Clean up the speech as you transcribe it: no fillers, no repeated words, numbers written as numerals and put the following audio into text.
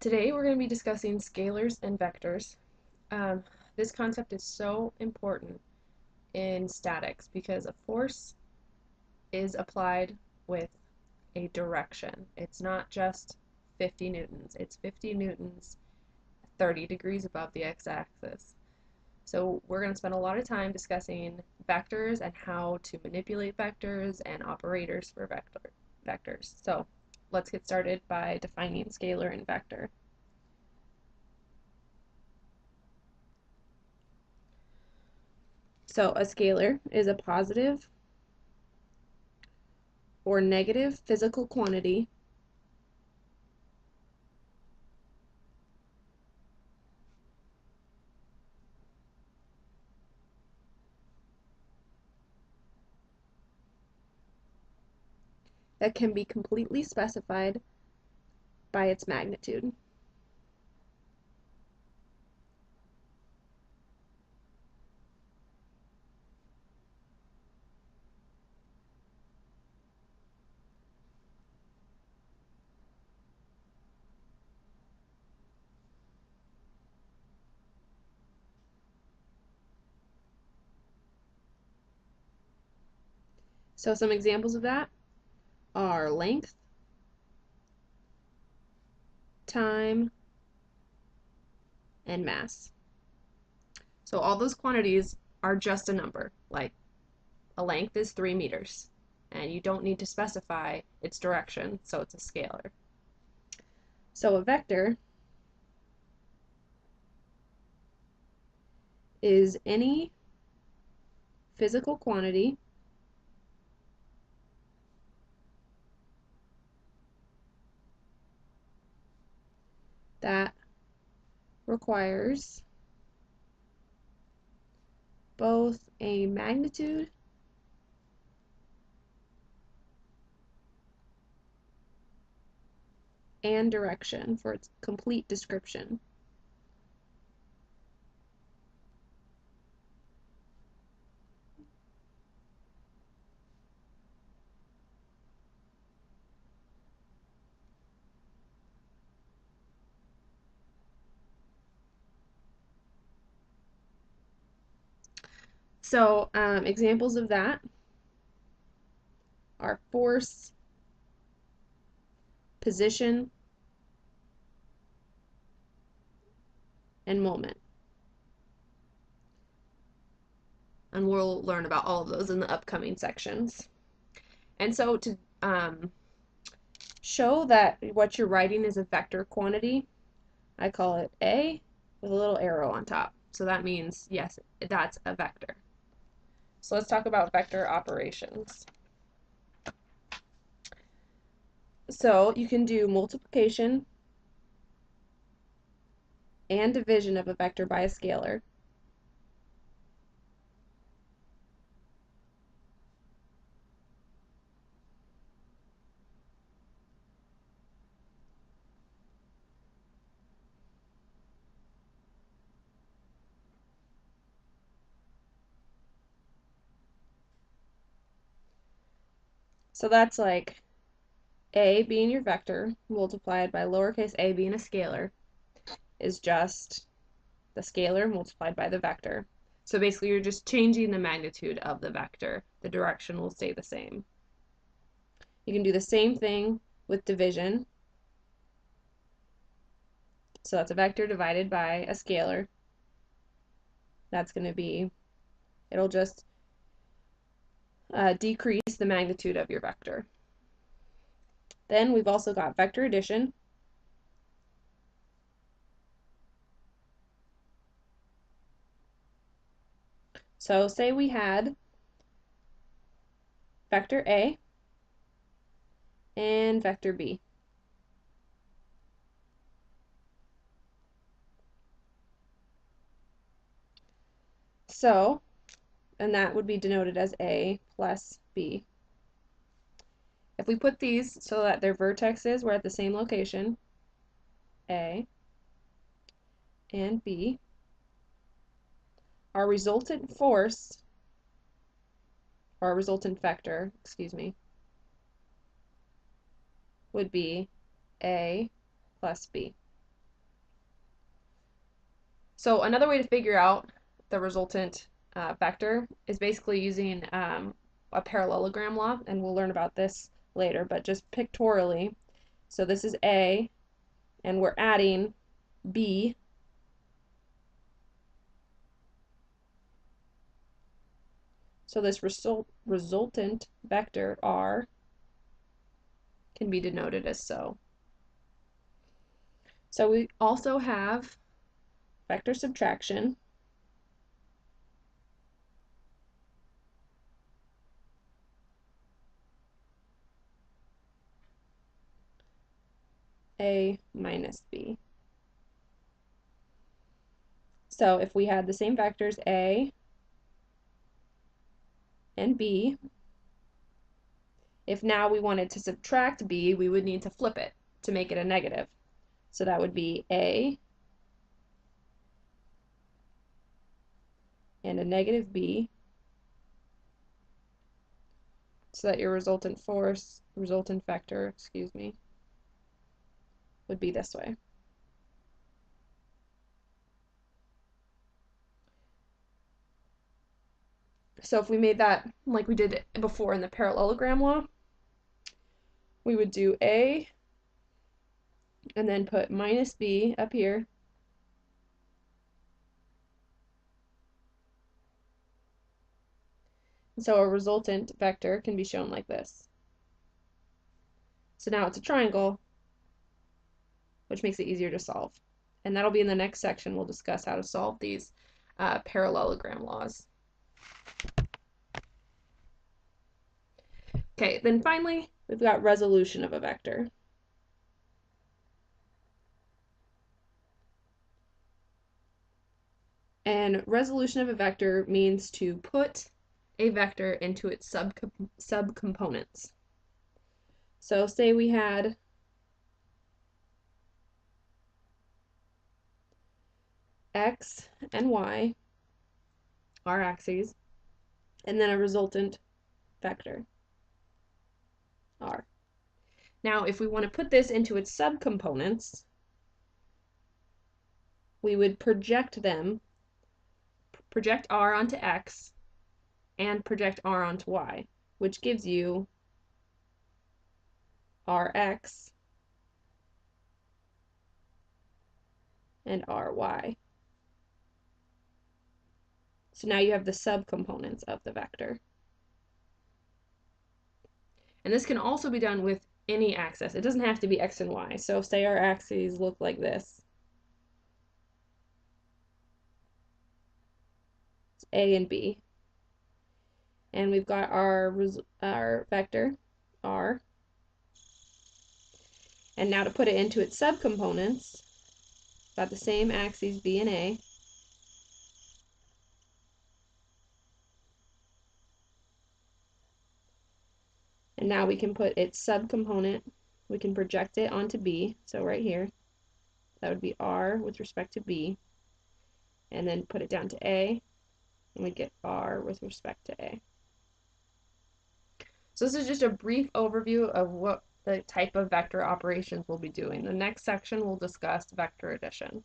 Today we're going to be discussing scalars and vectors. Um, this concept is so important in statics because a force is applied with a direction. It's not just 50 newtons, it's 50 newtons 30 degrees above the x-axis. So we're going to spend a lot of time discussing vectors and how to manipulate vectors and operators for vectors. So let's get started by defining scalar and vector. So a scalar is a positive or negative physical quantity that can be completely specified by its magnitude. So some examples of that are length, time, and mass. So all those quantities are just a number, like a length is 3 meters, and you don't need to specify its direction, so it's a scalar. So a vector is any physical quantity that requires both a magnitude and direction for its complete description. So examples of that are force, position, and moment. And we'll learn about all of those in the upcoming sections. And so to show that what you're writing is a vector quantity, I call it A with a little arrow on top. So that means, yes, that's a vector. So let's talk about vector operations. So you can do multiplication and division of a vector by a scalar. So that's like A being your vector multiplied by lowercase a being a scalar is just the scalar multiplied by the vector. So basically you're just changing the magnitude of the vector. The direction will stay the same. You can do the same thing with division. So that's a vector divided by a scalar. That's going to be, it'll just decrease the magnitude of your vector. Then we've also got vector addition. So say we had vector A and vector B. So, and that would be denoted as A plus B. If we put these so that their vertexes were at the same location, A and B, our resultant force, or our resultant vector, excuse me, would be A plus B. So another way to figure out the resultant vector is basically using a parallelogram law, and we'll learn about this later, but just pictorially. So this is A, and we're adding B. So this resultant vector R can be denoted as so. So we also have vector subtraction. A minus B. So if we had the same vectors A and B, if now we wanted to subtract B, we would need to flip it to make it a negative. So that would be A and a negative B, so that your resultant vector, would be this way. So if we made that like we did before in the parallelogram law, we would do A and then put minus B up here. So a resultant vector can be shown like this. So now it's a triangle, which makes it easier to solve. And that'll be in the next section. We'll discuss how to solve these parallelogram laws. Okay, then finally, we've got resolution of a vector. And resolution of a vector means to put a vector into its subcomponents. So say we had x and y, our axes, and then a resultant vector, r. Now, if we want to put this into its subcomponents, we would project r onto x, and project r onto y, which gives you rx and ry. So now you have the subcomponents of the vector. And this can also be done with any axis. It doesn't have to be x and y. So say our axes look like this. It's A and B. And we've got our vector, r. And now to put it into its subcomponents, got the same axes, B and A. And now we can put its subcomponent, we can project it onto B, so right here, that would be R with respect to B, and then put it down to A, and we get R with respect to A. So this is just a brief overview of what the type of vector operations we'll be doing. The next section we'll discuss vector addition.